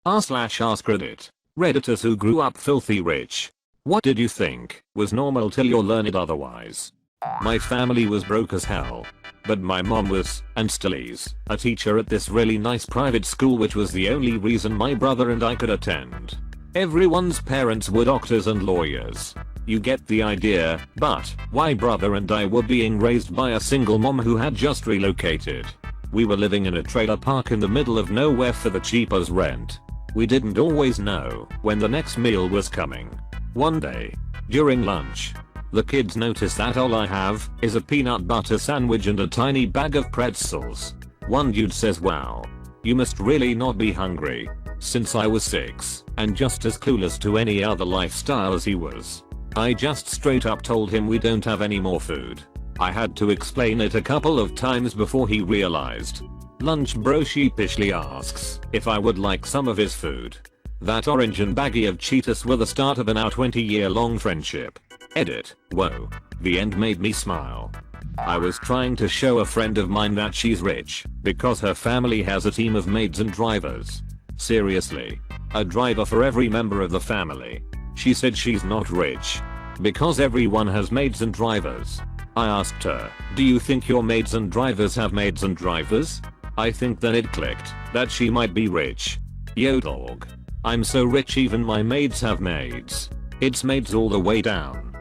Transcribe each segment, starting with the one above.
r/AskReddit. Redditors who grew up filthy rich. What did you think was normal till you learned otherwise? My family was broke as hell. But my mom was, and still is, a teacher at this really nice private school, which was the only reason my brother and I could attend. Everyone's parents were doctors and lawyers. You get the idea, but why brother and I were being raised by a single mom who had just relocated. We were living in a trailer park in the middle of nowhere for the cheap as rent. We didn't always know when the next meal was coming. One day, during lunch, the kids notice that all I have is a peanut butter sandwich and a tiny bag of pretzels. One dude says, "Wow, you must really not be hungry." Since I was 6 and just as clueless to any other lifestyle as he was, I just straight up told him we don't have any more food. I had to explain it a couple of times before he realized. Lunch bro sheepishly asks if I would like some of his food. That orange and baggie of Cheetos were the start of an our 20-year-long friendship. Edit. Whoa. The end made me smile. I was trying to show a friend of mine that she's rich because her family has a team of maids and drivers. Seriously. A driver for every member of the family. She said she's not rich because everyone has maids and drivers. I asked her, "Do you think your maids and drivers have maids and drivers?" I think then it clicked that she might be rich. Yo dog. I'm so rich even my maids have maids. It's maids all the way down.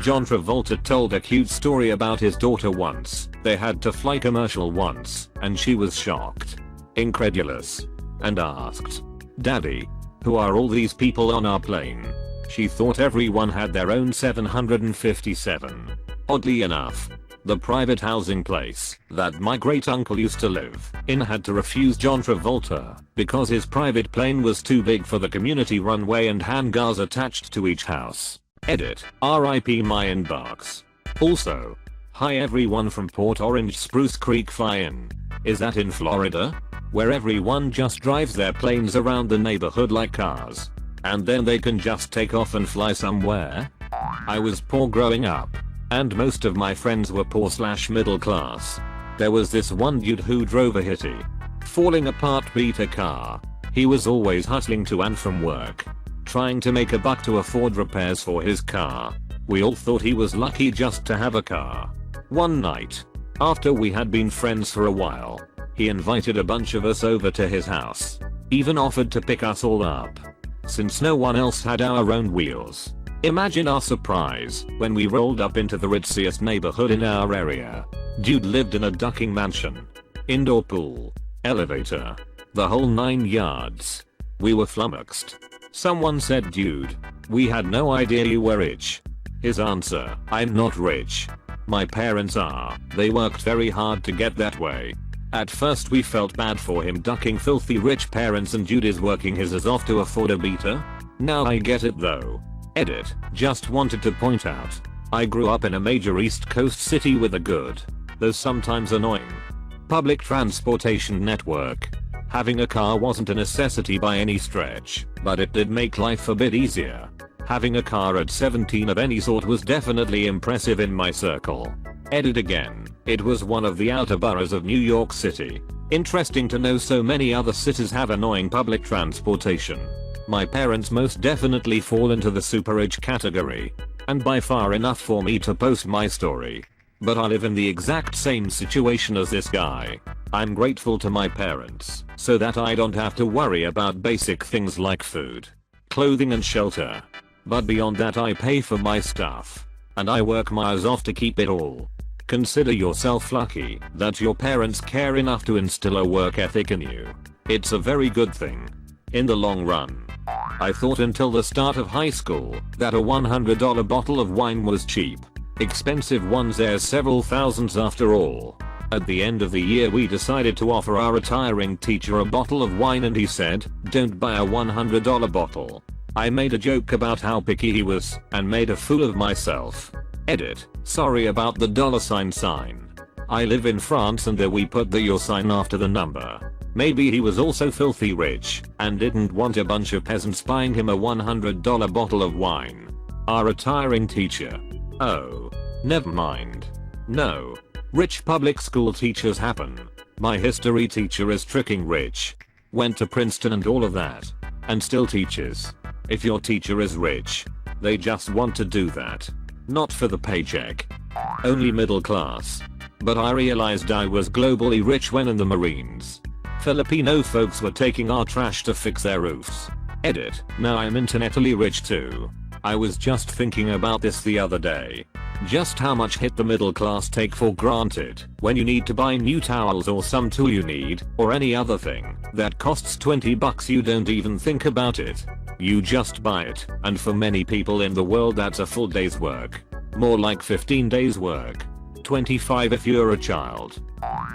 John Travolta told a cute story about his daughter once. They had to fly commercial once, and she was shocked, incredulous, and asked, "Daddy, who are all these people on our plane?" She thought everyone had their own 757. Oddly enough, the private housing place that my great uncle used to live in had to refuse John Travolta because his private plane was too big for the community runway and hangars attached to each house. Edit. RIP my inbox. Also, hi everyone from Port Orange Spruce Creek Fly-In. Is that in Florida? Where everyone just drives their planes around the neighborhood like cars, and then they can just take off and fly somewhere? I was poor growing up, and most of my friends were poor/middle class. There was this one dude who drove a hitty, falling apart beater car. He was always hustling to and from work, trying to make a buck to afford repairs for his car. We all thought he was lucky just to have a car. One night, after we had been friends for a while, he invited a bunch of us over to his house, even offered to pick us all up, since no one else had our own wheels. Imagine our surprise when we rolled up into the ritziest neighborhood in our area. Dude lived in a ducking mansion, indoor pool, elevator, the whole 9 yards. We were flummoxed. Someone said, "Dude, we had no idea you were rich." His answer, "I'm not rich. My parents are. They worked very hard to get that way." At first we felt bad for him ducking filthy rich parents, and Dude is working his ass off to afford a beater. Now I get it though. Edit. Just wanted to point out, I grew up in a major East Coast city with a good, though sometimes annoying, public transportation network. Having a car wasn't a necessity by any stretch, but it did make life a bit easier. Having a car at 17 of any sort was definitely impressive in my circle. Edit again. It was one of the outer boroughs of New York City. Interesting to know so many other cities have annoying public transportation. My parents most definitely fall into the super rich category, and by far enough for me to post my story. But I live in the exact same situation as this guy. I'm grateful to my parents so that I don't have to worry about basic things like food, clothing and shelter. But beyond that I pay for my stuff, and I work my ass off to keep it all. Consider yourself lucky that your parents care enough to instill a work ethic in you. It's a very good thing. In the long run, I thought until the start of high school that a $100 bottle of wine was cheap. Expensive ones there's several thousands after all. At the end of the year we decided to offer our retiring teacher a bottle of wine, and he said, "Don't buy a $100 bottle." I made a joke about how picky he was and made a fool of myself. Edit. Sorry about the $sign. I live in France and there we put the euro sign after the number. Maybe he was also filthy rich and didn't want a bunch of peasants buying him a $100 bottle of wine. Our retiring teacher. Oh. Never mind. No. Rich public school teachers happen. My history teacher is tricking rich. went to Princeton and all of that. And still teaches. If your teacher is rich, they just want to do that. Not for the paycheck. Only middle class. But I realized I was globally rich when in the Marines. Filipino folks were taking our trash to fix their roofs. Edit. Now I'm internetally rich too. I was just thinking about this the other day. Just how much hit the middle class take for granted when you need to buy new towels or some tool you need, or any other thing that costs $20 you don't even think about it. You just buy it, and for many people in the world that's a full day's work. More like 15 days work. 25 if you're a child.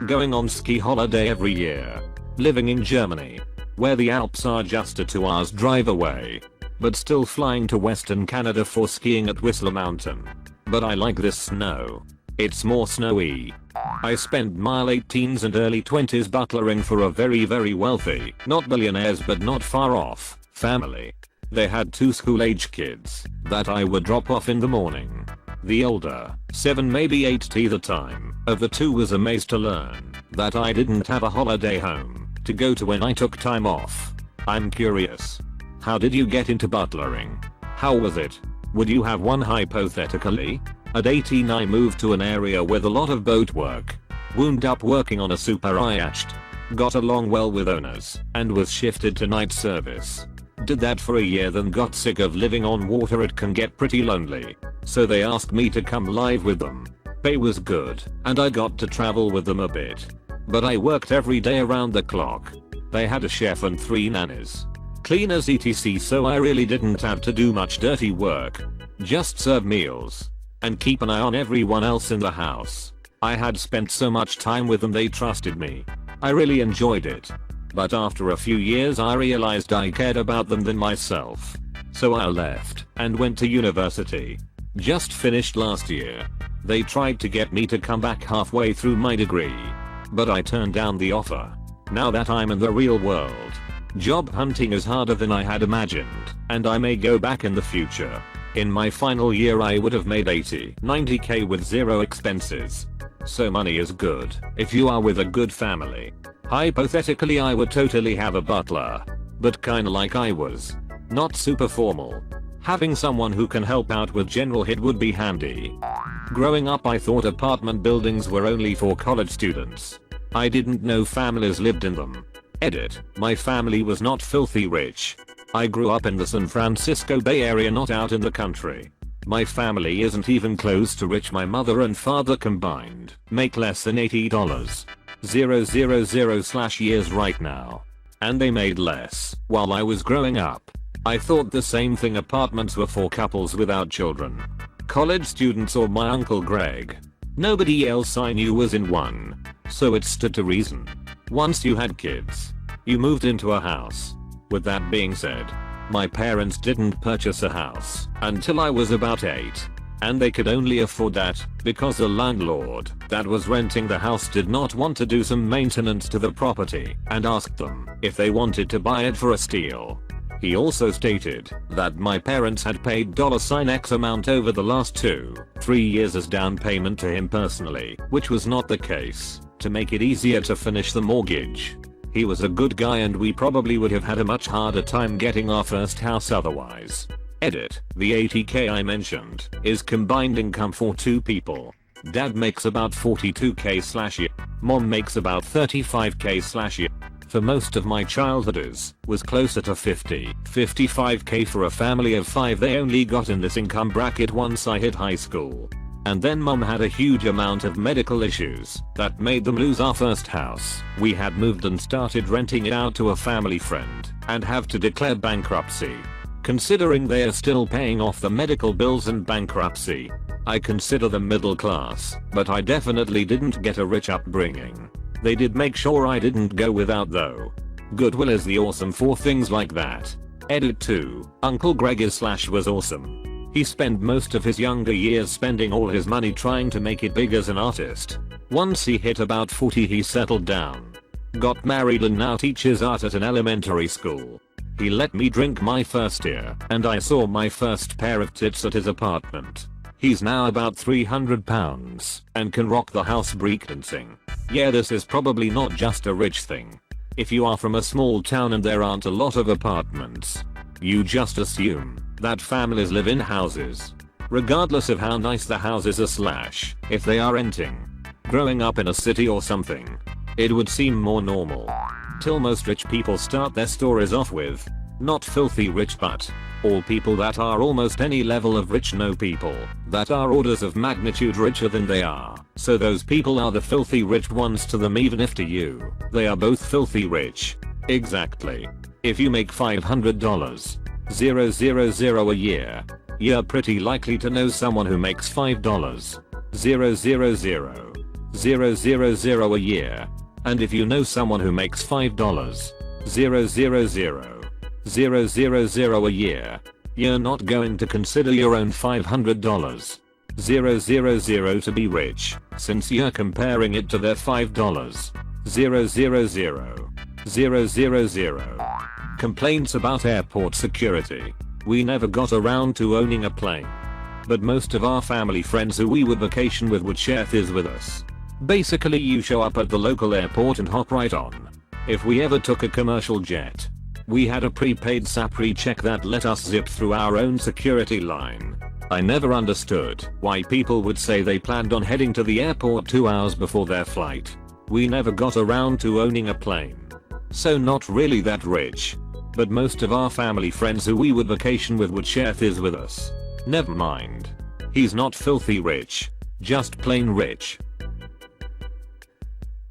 Going on ski holiday every year. Living in Germany, where the Alps are just a 2 hours drive away. But still flying to Western Canada for skiing at Whistler Mountain. But I like this snow. It's more snowy. I spent my late teens and early 20s butlering for a very wealthy, not billionaires but not far off, family. They had 2 school-age kids that I would drop off in the morning. The older, 7 maybe 8 at either time, of the 2 was amazed to learn that I didn't have a holiday home to go to when I took time off. I'm curious. How did you get into butlering? How was it? Would you have one hypothetically? At 18 I moved to an area with a lot of boat work. Wound up working on a super yacht. Got along well with owners, and was shifted to night service. Did that for a year then got sick of living on water, it can get pretty lonely. So they asked me to come live with them. Pay was good, and I got to travel with them a bit. But I worked every day around the clock. They had a chef and 3 nannies. Cleaners etc, so I really didn't have to do much dirty work. Just serve meals. And keep an eye on everyone else in the house. I had spent so much time with them they trusted me. I really enjoyed it. But after a few years I realized I cared about them than myself. So I left and went to university. Just finished last year. They tried to get me to come back halfway through my degree. But I turned down the offer. Now that I'm in the real world, job hunting is harder than I had imagined, and I may go back in the future. In my final year I would have made 80-90k with 0 expenses. So money is good if you are with a good family. Hypothetically I would totally have a butler. But kinda like I was. Not super formal. Having someone who can help out with general hit would be handy. Growing up I thought apartment buildings were only for college students. I didn't know families lived in them. Edit. My family was not filthy rich. I grew up in the San Francisco Bay Area, not out in the country. My family isn't even close to rich. My mother and father combined make less than $80,000/years right now. And they made less while I was growing up. I thought the same thing, apartments were for couples without children. College students or my Uncle Greg. Nobody else I knew was in one. So it stood to reason. Once you had kids, you moved into a house. With that being said, my parents didn't purchase a house until I was about 8. And they could only afford that because the landlord that was renting the house did not want to do some maintenance to the property and asked them if they wanted to buy it for a steal. He also stated that my parents had paid $X amount over the last 2-3 years as down payment to him personally, which was not the case, to make it easier to finish the mortgage. He was a good guy and we probably would have had a much harder time getting our first house otherwise. Edit. The 80k I mentioned is combined income for 2 people. Dad makes about 42k/year. Mom makes about 35k/year. For most of my childhood was closer to 50-55k for a family of 5. They only got in this income bracket once I hit high school. And then mom had a huge amount of medical issues that made them lose our first house. We had moved and started renting it out to a family friend and have to declare bankruptcy. Considering they are still paying off the medical bills and bankruptcy, I consider them middle class, but I definitely didn't get a rich upbringing. They did make sure I didn't go without though. Goodwill is the awesome for things like that. Edit 2. Uncle Greg was awesome. He spent most of his younger years spending all his money trying to make it big as an artist. Once he hit about 40 he settled down. Got married and now teaches art at an elementary school. He let me drink my first year and I saw my first pair of tits at his apartment. He's now about 300 pounds and can rock the house breakdancing. Yeah, this is probably not just a rich thing. If you are from a small town and there aren't a lot of apartments, you just assume that families live in houses, regardless of how nice the houses are / if they are renting. Growing up in a city or something, it would seem more normal. Till most rich people start their stories off with, not filthy rich but, all people that are almost any level of rich know people that are orders of magnitude richer than they are. So those people are the filthy rich ones to them, even if to you, they are both filthy rich. Exactly. If you make $500 a year, you're pretty likely to know someone who makes $5 a year. And if you know someone who makes $5 a year, you're not going to consider your own $500 to be rich, since you're comparing it to their $5 Complaints about airport security. We never got around to owning a plane, but most of our family friends who we would vacation with would share this with us. Basically, you show up at the local airport and hop right on. If we ever took a commercial jet, we had a prepaid SAPRI check that let us zip through our own security line. I never understood why people would say they planned on heading to the airport 2 hours before their flight. We never got around to owning a plane. So not really that rich, but most of our family friends who we would vacation with would share this with us. Never mind. He's not filthy rich, just plain rich.